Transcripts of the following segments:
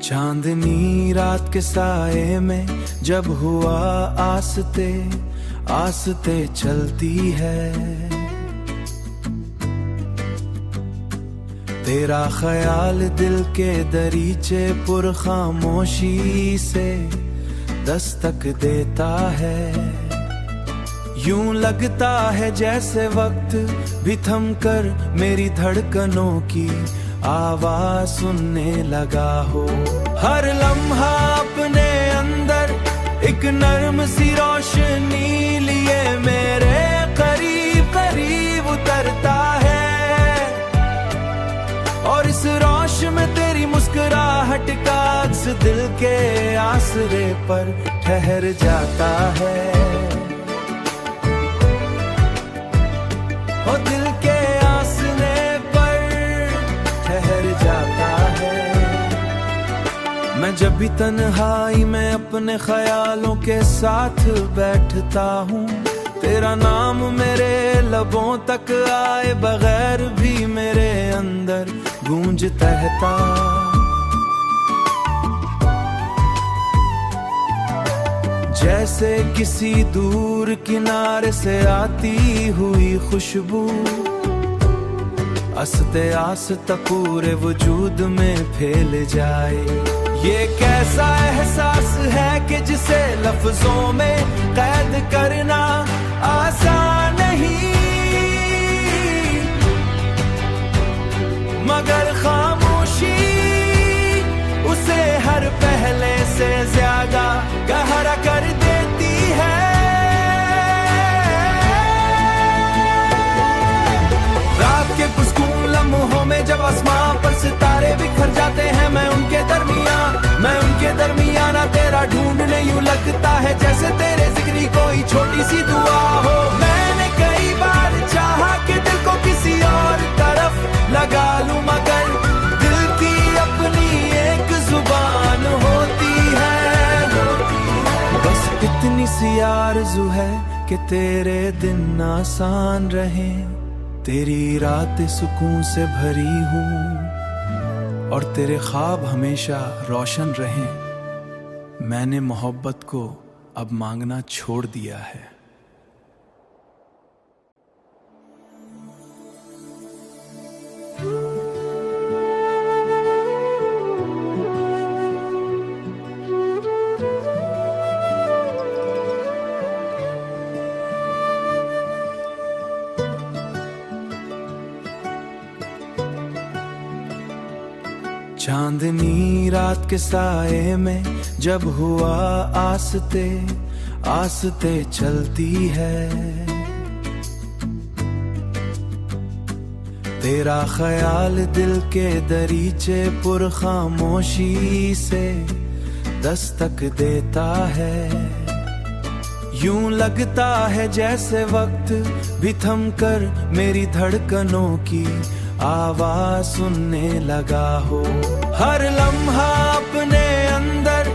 चांदनी रात के साए में जब हुआ आस्ते आस्ते चलती है, तेरा ख्याल दिल के दरीचे पुर खामोशी से दस्तक देता है। यूं लगता है जैसे वक्त भी थम कर मेरी धड़कनों की आवाज सुनने लगा हो। हर लम्हा अपने अंदर एक नर्म सी रोशनी लिए मेरे करीब करीब उतरता है, और इस रोशनी में तेरी मुस्कुराहट का अक्स दिल के आसरे पर ठहर जाता है। ओ दिल के आसरे पर ठहर जाता है। मैं जब भी तन्हाई में अपने ख्यालों के साथ बैठता हूँ, तेरा नाम मेरे लबों तक आए बगैर भी मेरे अंदर गूंजता रहता। जैसे किसी दूर किनारे से आती हुई खुशबू आस्ते आस्ते पूरे वजूद में फैल जाए। ये कैसा एहसास है कि जिसे लफ्जों में कैद करना आसान नहीं, मगर खामोशी उसे हर पहले से ज्यादा गहरा कर देती है। रात के पुरस्कून लम्हों में जब आसमां पर सितारे बिखर जाते हैं, मैं उनके दरमियान तेरा ढूंढने यूं लगता है जैसे तेरे जिक्री कोई छोटी सी दुआ हो। मैंने कई बार चाहा कि दिल को किसी और तरफ लगा लूं, मगर दिल की अपनी एक जुबान होती है। बस इतनी सी आरज़ू है कि तेरे दिन आसान रहे, तेरी रातें सुकून से भरी हूँ और तेरे ख्वाब हमेशा रोशन रहें। मैंने मोहब्बत को अब मांगना छोड़ दिया है। चांदनी रात के साए में जब हुआ आस्ते आस्ते चलती है, तेरा ख्याल दिल के दरीचे पुर खामोशी से दस्तक देता है। यूं लगता है जैसे वक्त भी थम कर मेरी धड़कनों की आवाज सुनने लगा हो। हर लम्हा अपने अंदर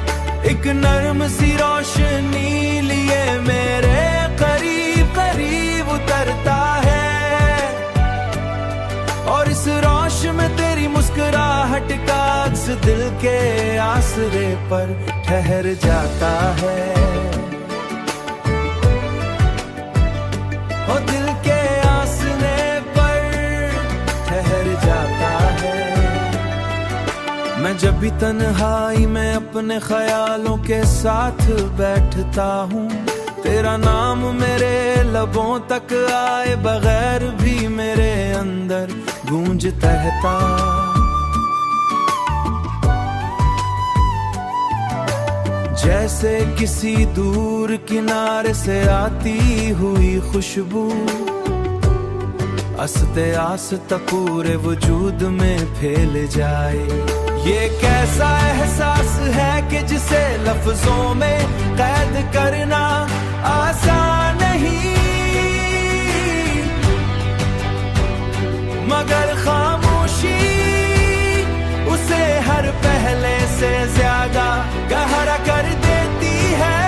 एक नर्म सी रोशनी लिए मेरे करीब करीब उतरता है, और इस रोशनी में तेरी मुस्कुराहट का अक्स दिल के आसरे पर ठहर जाता है। ओ दिल के आसरे पर ठहर जाता है। मैं जब भी तन्हाई में अपने ख्यालों के साथ बैठता हूँ, तेरा नाम मेरे लबों तक आए बगैर भी मेरे अंदर गूंजता रहता। जैसे किसी दूर किनारे से आती हुई खुशबू आस्ते आस्ते पूरे वजूद में फैल जाए। ये कैसा एहसास है कि जिसे लफ्जों में कैद करना आसान नहीं, मगर खामोशी उसे हर पहले से ज्यादा गहरा कर देती है।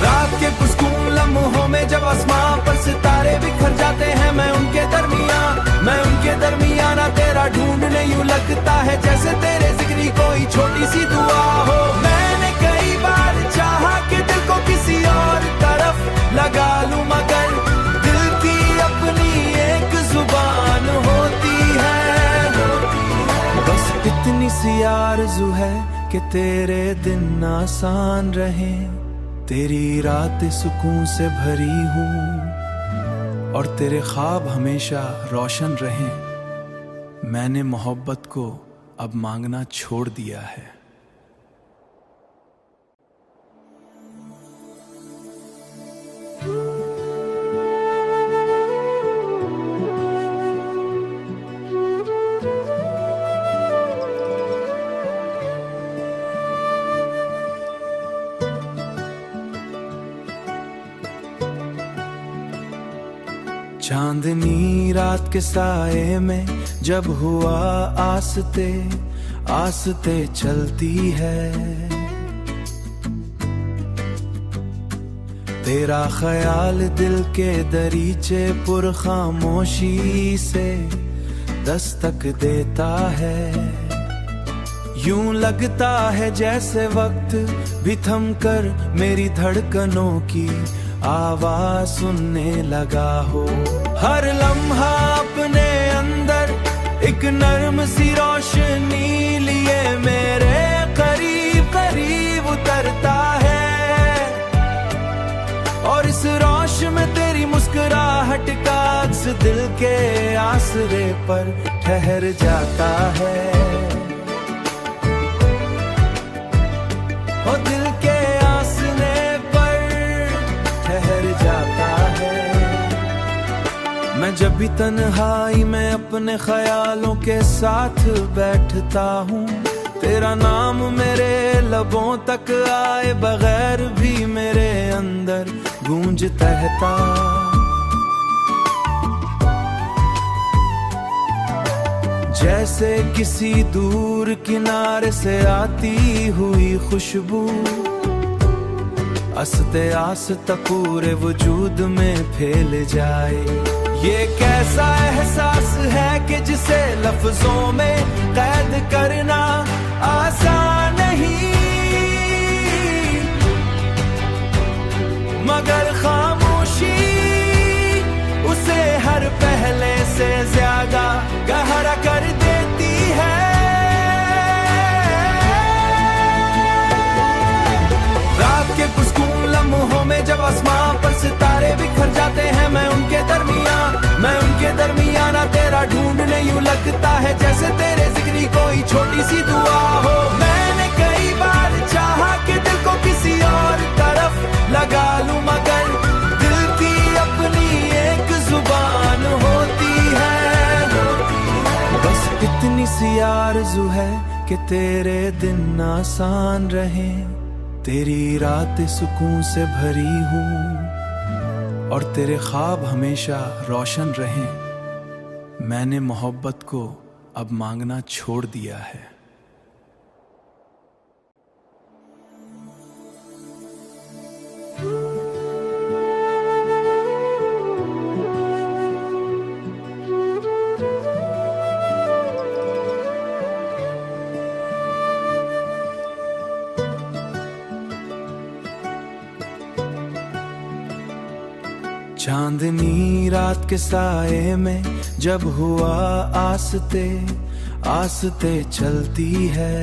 रात के पुरस्कून लम्हों में जब आसमां पर सितारे बिखर जाते हैं, मैं उनके दरमियान तेरा ढूंढने यूं लगता है जैसे तेरे जिक्री कोई छोटी सी दुआ हो। मैंने कई बार चाहा कि दिल को किसी और तरफ लगा लूं, मगर दिल की अपनी एक जुबान होती है। बस इतनी सी आरज़ू है कि तेरे दिन आसान रहे, तेरी रातें सुकून से भरी हूँ और तेरे ख्वाब हमेशा रोशन रहें। मैंने मोहब्बत को अब मांगना छोड़ दिया है। चांदनी रात के साए में जब हुआ आस्ते आस्ते चलती है, तेरा ख्याल दिल के दरीचे पुर खामोशी से दस्तक देता है। यूं लगता है जैसे वक्त भी थम कर मेरी धड़कनों की आवाज सुनने लगा हो। हर लम्हा अपने अंदर एक नर्म सी रोशनी लिए मेरे करीब करीब उतरता है, और इस रोशनी में तेरी मुस्कुराहट का अक्स दिल के आसरे पर ठहर जाता है। ओ दिल के आसरे ठहर जाता है। मैं जब भी तन्हाई में अपने ख्यालों के साथ बैठता हूँ, तेरा नाम मेरे लबों तक आए बगैर भी मेरे अंदर गूंजता रहता। जैसे किसी दूर किनारे से आती हुई खुशबू आस्ते आस्ते पूरे वजूद में फैल जाए। ये कैसा एहसास है कि जिसे लफ्जों में कैद करना आसान नहीं, मगर खामोशी उसे हर पहले से ज्यादा गहरा कर देती है। रात के पुरस्कून लम्हों में जब आसमां पर सितारे बिखर जाते हैं, मैं उनके दरमियान तेरा ढूंढने यूं लगता है जैसे तेरे जिक्री कोई छोटी सी दुआ हो। मैंने कई बार चाहा कि दिल को किसी और तरफ लगा लूं, मगर दिल की अपनी एक जुबान होती है। बस इतनी सी आरज़ू है कि तेरे दिन आसान रहे, तेरी रातें सुकून से भरी हूँ और तेरे ख्वाब हमेशा रोशन रहें। मैंने मोहब्बत को अब मांगना छोड़ दिया है। चांदनी रात के साए में जब हुआ आस्ते आस्ते चलती है,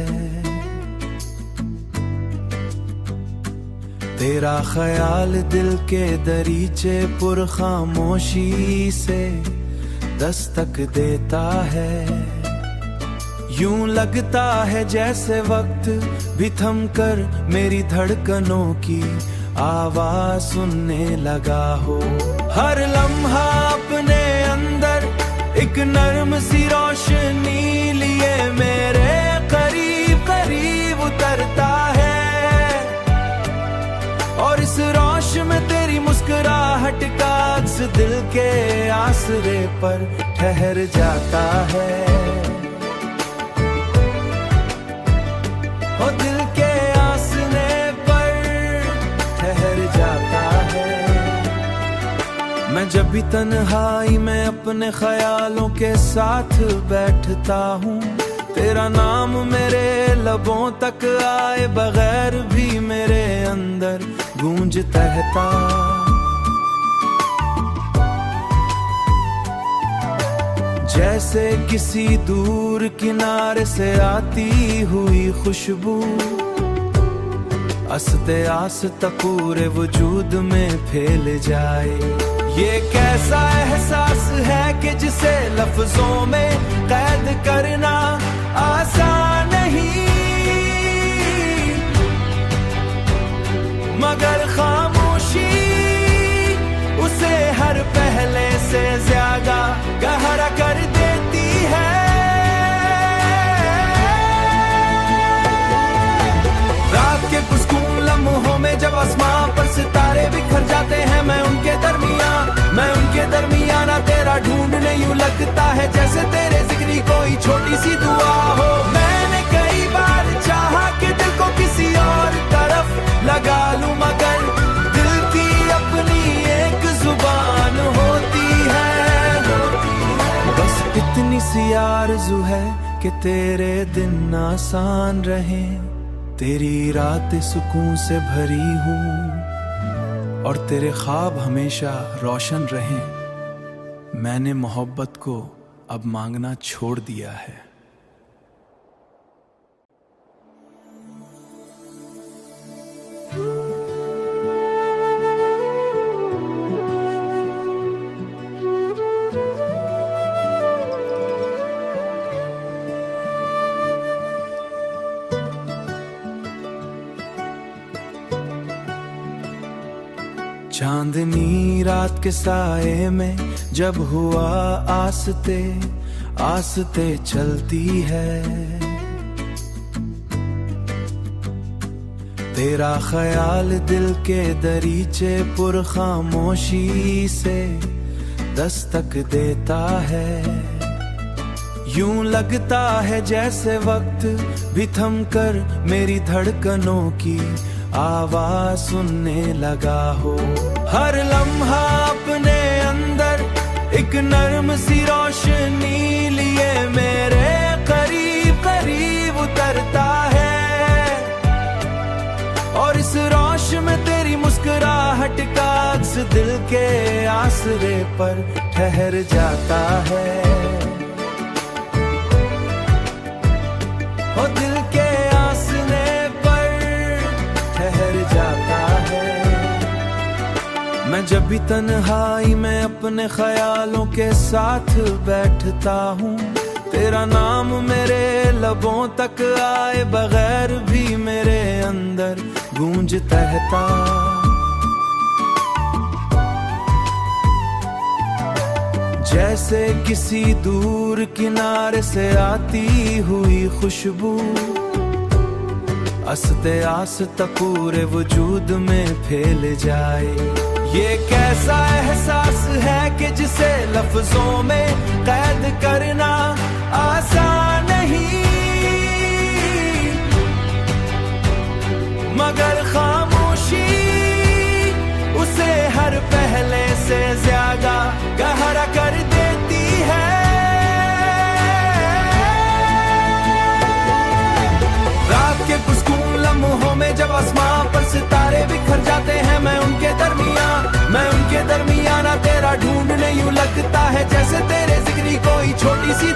तेरा ख्याल दिल के दरीचे पुर खामोशी से दस्तक देता है। यूं लगता है जैसे वक्त भी थम कर मेरी धड़कनों की आवाज सुनने लगा हो। हर लम्हा अपने अंदर एक नर्म सी रोशनी लिए मेरे करीब करीब उतरता है, और इस रोशनी में तेरी मुस्कुराहट का अक्स दिल के आसरे पर ठहर जाता है। ओ दिल के आसरे पर ठहर जाता है। मैं जब भी तन्हाई में अपने ख्यालों के साथ बैठता हूँ, तेरा नाम मेरे लबों तक आए बगैर भी मेरे अंदर गूंजता रहता। जैसे किसी दूर किनारे से आती हुई खुशबू, आस्ते आस्ते पूरे वजूद में फैल जाए। ये कैसा एहसास है कि जिसे लफ्जों में कैद करना आसान नहीं, मगर खामोशी उसे हर पहले से ज्यादा गहरा कर देती है। रात के पुरस्कून लम्हों में जब आसमां पर सितारे बिखर जाते हैं, मैं उनके दरमियान तेरा ढूंढने यूं लगता है जैसे तेरे जिक्री कोई छोटी सी दुआ हो। मैंने कई बार चाहा कि दिल को किसी और तरफ लगा लूं, मगर दिल की अपनी एक जुबान होती है। बस इतनी सी आरज़ू है कि तेरे दिन आसान रहे, तेरी रातें सुकून से भरी हूँ और तेरे ख्वाब हमेशा रोशन रहें। मैंने मोहब्बत को अब मांगना छोड़ दिया है। चांदनी रात के साए में जब हुआ आस्ते आस्ते चलती है, तेरा ख्याल दिल के दरीचे पुरखामोशी से दस्तक देता है। यूं लगता है जैसे वक्त भी थम कर मेरी धड़कनों की आवाज सुनने लगा हो। हर लम्हा अपने अंदर एक नर्म सी रोशनी लिए मेरे करीब करीब उतरता है, और इस रोश में तेरी मुस्कुराहट का अक्स दिल के आसरे पर ठहर जाता है। ओ दिल के आसरे पर ठहर जाता है। मैं जब भी तन्हाई में अपने ख्यालों के साथ बैठता हूँ, तेरा नाम मेरे लबों तक आए बगैर भी मेरे अंदर गूंजता रहता। जैसे किसी दूर किनारे से आती हुई खुशबू, आस्ते आस्ते पूरे वजूद में फैल जाए। ये कैसा एहसास है कि जिसे लफ्जों में कैद करना आसान नहीं, मगर खामोशी उसे हर पहले से ज्यादा गहरा कर देती है। रात के पुरस्कून लम्हों में जब आसमां पर सितारे बिखर जाते हैं, मैं उनके दरमियान तेरा ढूंढने यूं लगता है जैसे तेरे जिक्री कोई छोटी सी